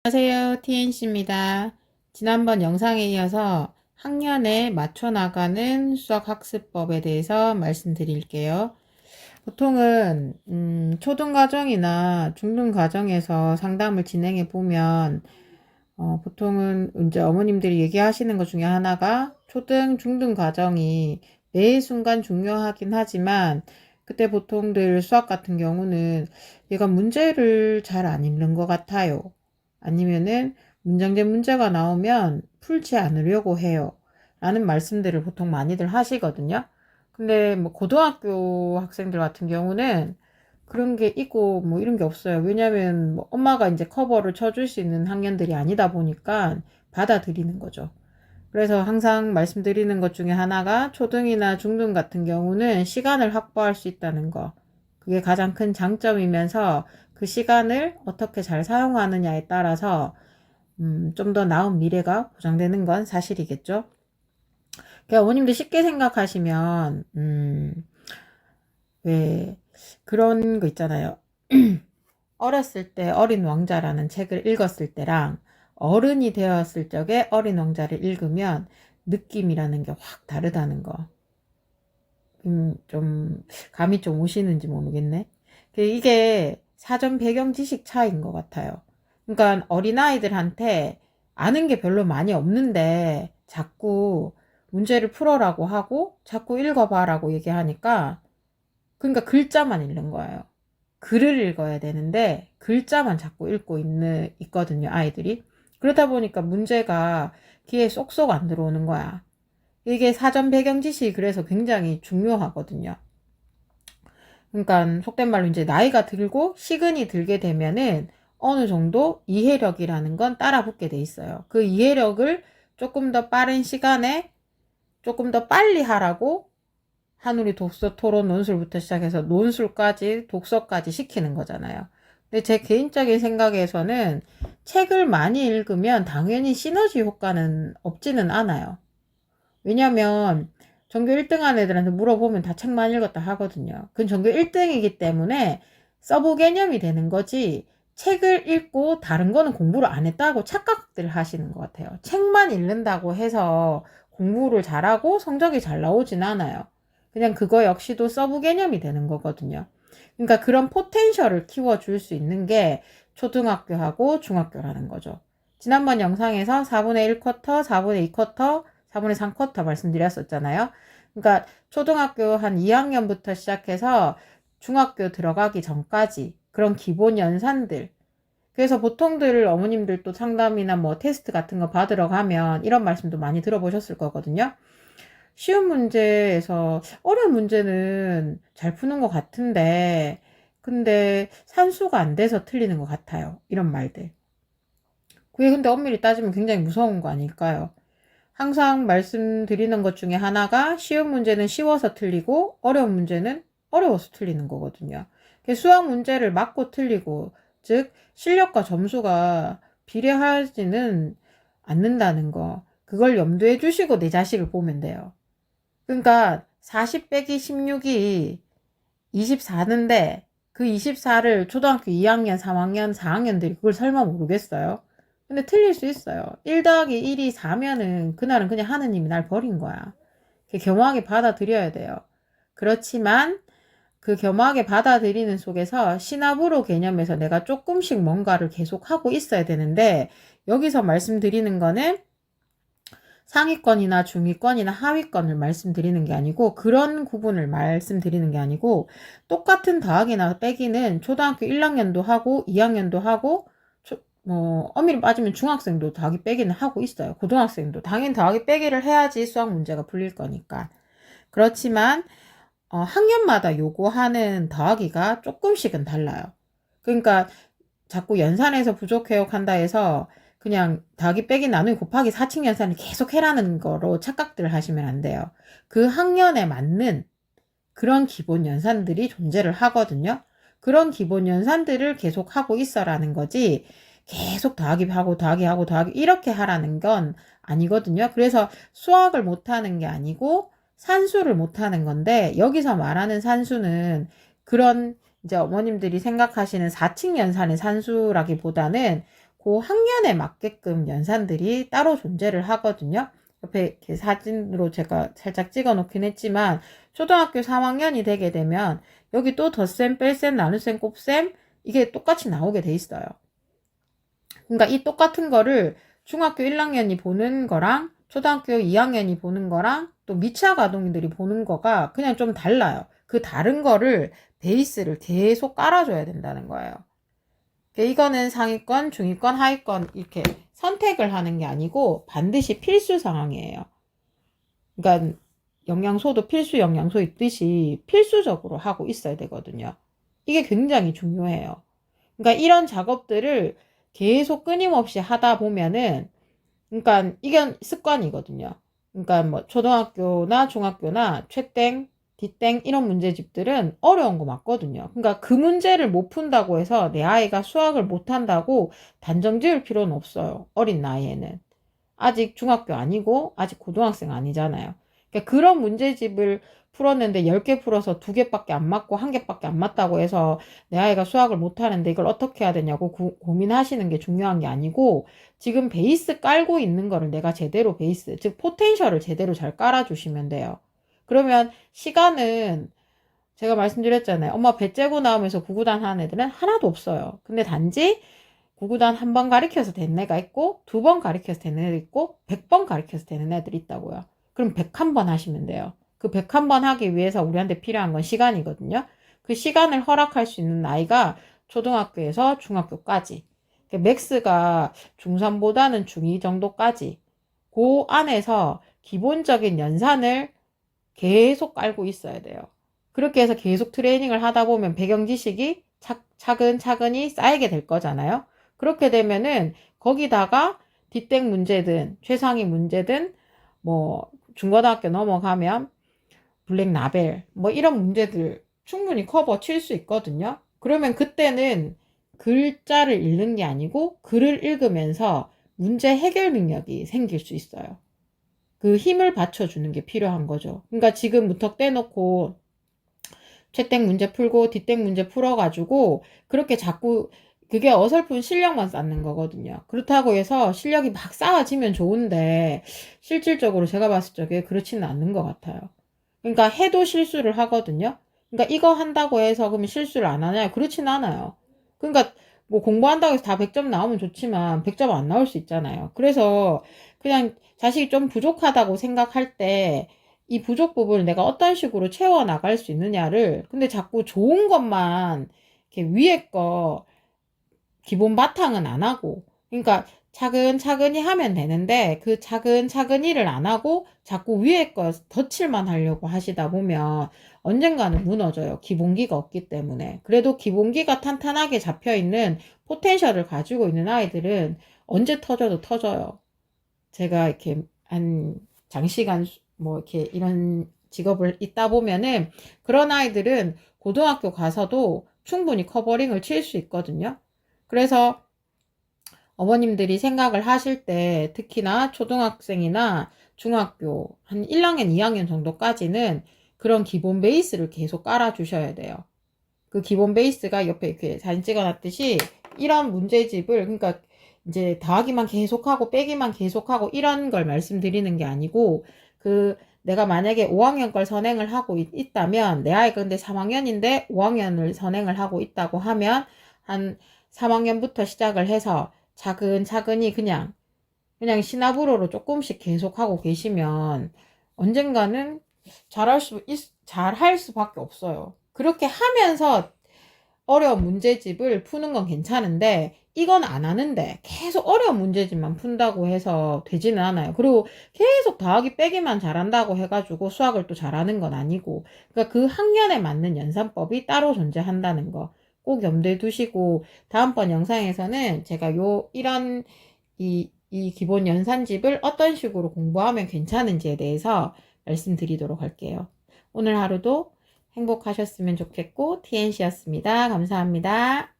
안녕하세요. TNC입니다. 지난번 영상에 이어서 학년에 맞춰 나가는 수학 학습법에 대해서 말씀드릴게요. 보통은 초등과정이나 중등과정에서 상담을 진행해 보면 보통은 이제 어머님들이 얘기하시는 것 중에 하나가 초등, 중등 과정이 매 순간 중요하긴 하지만 그때 보통들 수학 같은 경우는 얘가 문제를 잘 안 읽는 것 같아요. 아니면은 문장제 문제가 나오면 풀지 않으려고 해요. 라는 말씀들을 보통 많이들 하시거든요. 근데 뭐 고등학교 학생들 같은 경우는 그런 게 있고 뭐 이런 게 없어요. 왜냐면 뭐 엄마가 이제 커버를 쳐줄 수 있는 학년들이 아니다 보니까 받아들이는 거죠. 그래서 항상 말씀드리는 것 중에 하나가 초등이나 중등 같은 경우는 시간을 확보할 수 있다는 거. 그게 가장 큰 장점이면서 그 시간을 어떻게 잘 사용하느냐에 따라서 좀 더 나은 미래가 보장되는 건 사실이겠죠. 그러니까 어머님들 쉽게 생각하시면 왜 그런 거 있잖아요. 어렸을 때 어린 왕자라는 책을 읽었을 때랑 어른이 되었을 적에 어린 왕자를 읽으면 느낌이라는 게 확 다르다는 거. 좀 감이 좀 오시는지 모르겠네. 이게 사전 배경 지식 차이인 것 같아요. 그러니까 어린아이들한테 아는 게 별로 많이 없는데 자꾸 문제를 풀어라고 하고 자꾸 읽어봐라고 얘기하니까 그러니까 글자만 읽는 거예요. 글을 읽어야 되는데 글자만 자꾸 읽고 있거든요, 아이들이. 그러다 보니까 문제가 귀에 쏙쏙 안 들어오는 거야. 이게 사전 배경 지식이 그래서 굉장히 중요하거든요. 그러니까 속된 말로 이제 나이가 들고 시근이 들게 되면은 어느 정도 이해력이라는 건 따라붙게 돼 있어요. 그 이해력을 조금 더 빠른 시간에 조금 더 빨리 하라고 한우리 독서 토론 논술부터 시작해서 논술까지 독서까지 시키는 거잖아요. 근데 제 개인적인 생각에서는 책을 많이 읽으면 당연히 시너지 효과는 없지는 않아요. 왜냐면 전교 1등한 애들한테 물어보면 다 책만 읽었다 하거든요. 그건 전교 1등이기 때문에 서브 개념이 되는 거지 책을 읽고 다른 거는 공부를 안 했다고 착각들 하시는 것 같아요. 책만 읽는다고 해서 공부를 잘하고 성적이 잘 나오진 않아요. 그냥 그거 역시도 서브 개념이 되는 거거든요. 그러니까 그런 포텐셜을 키워줄 수 있는 게 초등학교하고 중학교라는 거죠. 지난번 영상에서 4분의 1 쿼터, 4분의 2 쿼터, 4분의 3 쿼터 말씀드렸었잖아요. 그러니까 초등학교 한 2학년부터 시작해서 중학교 들어가기 전까지 그런 기본 연산들. 그래서 보통들 어머님들 또 상담이나 뭐 테스트 같은 거 받으러 가면 이런 말씀도 많이 들어보셨을 거거든요. 쉬운 문제에서 어려운 문제는 잘 푸는 것 같은데 근데 산수가 안 돼서 틀리는 것 같아요. 이런 말들. 그게 근데 엄밀히 따지면 굉장히 무서운 거 아닐까요? 항상 말씀드리는 것 중에 하나가 쉬운 문제는 쉬워서 틀리고 어려운 문제는 어려워서 틀리는 거거든요. 수학 문제를 맞고 틀리고 즉 실력과 점수가 비례하지는 않는다는 거 그걸 염두에 두시고 내 자식을 보면 돼요. 그러니까 40 빼기 16이 24인데 그 24를 초등학교 2학년, 3학년, 4학년들이 그걸 설마 모르겠어요? 근데 틀릴 수 있어요. 1 더하기 1이 4면은 그날은 그냥 하느님이 날 버린 거야. 겸허하게 받아들여야 돼요. 그렇지만 그 겸허하게 받아들이는 속에서 시나브로 개념에서 내가 조금씩 뭔가를 계속 하고 있어야 되는데 여기서 말씀드리는 거는 상위권이나 중위권이나 하위권을 말씀드리는 게 아니고 그런 구분을 말씀드리는 게 아니고 똑같은 더하기나 빼기는 초등학교 1학년도 하고 2학년도 하고 엄밀히 빠지면 중학생도 더하기 빼기는 하고 있어요. 고등학생도 당연히 더하기 빼기를 해야지 수학 문제가 풀릴 거니까. 그렇지만 학년마다 요구하는 더하기가 조금씩은 달라요. 그러니까 자꾸 연산해서 부족해요 한다 해서 그냥 더하기 빼기 나누기 곱하기 사칙 연산을 계속 해라는 거로 착각들을 하시면 안 돼요. 그 학년에 맞는 그런 기본 연산들이 존재를 하거든요. 그런 기본 연산들을 계속 하고 있어라는 거지 계속 더하기 하고 더하기 하고 더하기 이렇게 하라는 건 아니거든요. 그래서 수학을 못하는 게 아니고 산수를 못하는 건데 여기서 말하는 산수는 그런 이제 어머님들이 생각하시는 사칙 연산의 산수라기보다는 그 학년에 맞게끔 연산들이 따로 존재를 하거든요. 옆에 이렇게 사진으로 제가 살짝 찍어 놓긴 했지만 초등학교 3학년이 되게 되면 여기 또 덧셈, 뺄셈, 나눗셈, 곱셈 이게 똑같이 나오게 돼 있어요. 그러니까 이 똑같은 거를 중학교 1학년이 보는 거랑 초등학교 2학년이 보는 거랑 또 미취학 아동들이 보는 거가 그냥 좀 달라요. 그 다른 거를 베이스를 계속 깔아줘야 된다는 거예요. 이거는 상위권, 중위권, 하위권 이렇게 선택을 하는 게 아니고 반드시 필수 상황이에요. 그러니까 영양소도 필수 영양소 있듯이 필수적으로 하고 있어야 되거든요. 이게 굉장히 중요해요. 그러니까 이런 작업들을 계속 끊임없이 하다 보면은 그러니까 이게 습관이거든요. 그러니까 뭐 초등학교나 중학교나 최땡, 뒷땡 이런 문제집들은 어려운 거 맞거든요. 그러니까 그 문제를 못 푼다고 해서 내 아이가 수학을 못 한다고 단정 지을 필요는 없어요. 어린 나이에는. 아직 중학교 아니고 아직 고등학생 아니잖아요. 그러니까 그런 문제집을 풀었는데 10개 풀어서 2개밖에 안 맞고 1개밖에 안 맞다고 해서 내 아이가 수학을 못하는데 이걸 어떻게 해야 되냐고 고민하시는 게 중요한 게 아니고 지금 베이스 깔고 있는 거를 내가 제대로 베이스, 즉 포텐셜을 제대로 잘 깔아주시면 돼요. 그러면 시간은 제가 말씀드렸잖아요. 엄마 배 째고 나오면서 구구단 하는 애들은 하나도 없어요. 근데 단지 구구단 한 번 가르쳐서 되는 애가 있고 2번 가르쳐서 되는 애도 있고 100번 가르쳐서 되는 애들이 있다고요. 그럼 101번 하시면 돼요. 그 101번 하기 위해서 우리한테 필요한 건 시간이거든요. 그 시간을 허락할 수 있는 나이가 초등학교에서 중학교까지. 맥스가 중3보다는 중2 정도까지. 그 안에서 기본적인 연산을 계속 깔고 있어야 돼요. 그렇게 해서 계속 트레이닝을 하다 보면 배경 지식이 차근차근히 쌓이게 될 거잖아요. 그렇게 되면은 거기다가 뒷땡 문제든 최상위 문제든 뭐 중고등학교 넘어가면 블랙 라벨 뭐 이런 문제들 충분히 커버 칠 수 있거든요. 그러면 그때는 글자를 읽는 게 아니고 글을 읽으면서 문제 해결 능력이 생길 수 있어요. 그 힘을 받쳐주는 게 필요한 거죠. 그러니까 지금 무턱 떼놓고 최땡 문제 풀고 뒷땡 문제 풀어가지고 그렇게 자꾸 그게 어설픈 실력만 쌓는 거거든요. 그렇다고 해서 실력이 막 쌓아지면 좋은데 실질적으로 제가 봤을 적에 그렇지는 않는 것 같아요. 그러니까 해도 실수를 하거든요. 그러니까 이거 한다고 해서 그러면 실수를 안 하냐요? 그렇진 않아요. 그러니까 뭐 공부한다고 해서 다 100점 나오면 좋지만 100점 안 나올 수 있잖아요. 그래서 그냥 자식이 좀 부족하다고 생각할 때 이 부족 부분을 내가 어떤 식으로 채워 나갈 수 있느냐를 근데 자꾸 좋은 것만 이렇게 위에 거 기본 바탕은 안 하고 그러니까 차근차근히 하면 되는데 그 차근차근히를 안 하고 자꾸 위에 거 덧칠만 하려고 하시다 보면 언젠가는 무너져요. 기본기가 없기 때문에. 그래도 기본기가 탄탄하게 잡혀있는 포텐셜을 가지고 있는 아이들은 언제 터져도 터져요. 제가 이렇게 한 장시간 뭐 이렇게 이런 직업을 있다 보면은 그런 아이들은 고등학교 가서도 충분히 커버링을 칠 수 있거든요. 그래서 어머님들이 생각을 하실 때 특히나 초등학생이나 중학교 한 1학년, 2학년 정도까지는 그런 기본 베이스를 계속 깔아주셔야 돼요. 그 기본 베이스가 옆에 이렇게 사진 찍어놨듯이 이런 문제집을 그러니까 이제 더하기만 계속하고 빼기만 계속하고 이런 걸 말씀드리는 게 아니고 그 내가 만약에 5학년 걸 선행을 하고 있다면 내 아이가 근데 3학년인데 5학년을 선행을 하고 있다고 하면 한 3학년부터 시작을 해서 차근차근히 그냥 시나브로로 조금씩 계속하고 계시면 언젠가는 잘할 수밖에 없어요. 그렇게 하면서 어려운 문제집을 푸는 건 괜찮은데 이건 안 하는데 계속 어려운 문제집만 푼다고 해서 되지는 않아요. 그리고 계속 더하기 빼기만 잘한다고 해가지고 수학을 또 잘하는 건 아니고 그러니까 그 학년에 맞는 연산법이 따로 존재한다는 거 꼭 염두에 두시고 다음번 영상에서는 제가 이런 이 기본 연산집을 어떤 식으로 공부하면 괜찮은지에 대해서 말씀드리도록 할게요. 오늘 하루도 행복하셨으면 좋겠고 TNC였습니다. 감사합니다.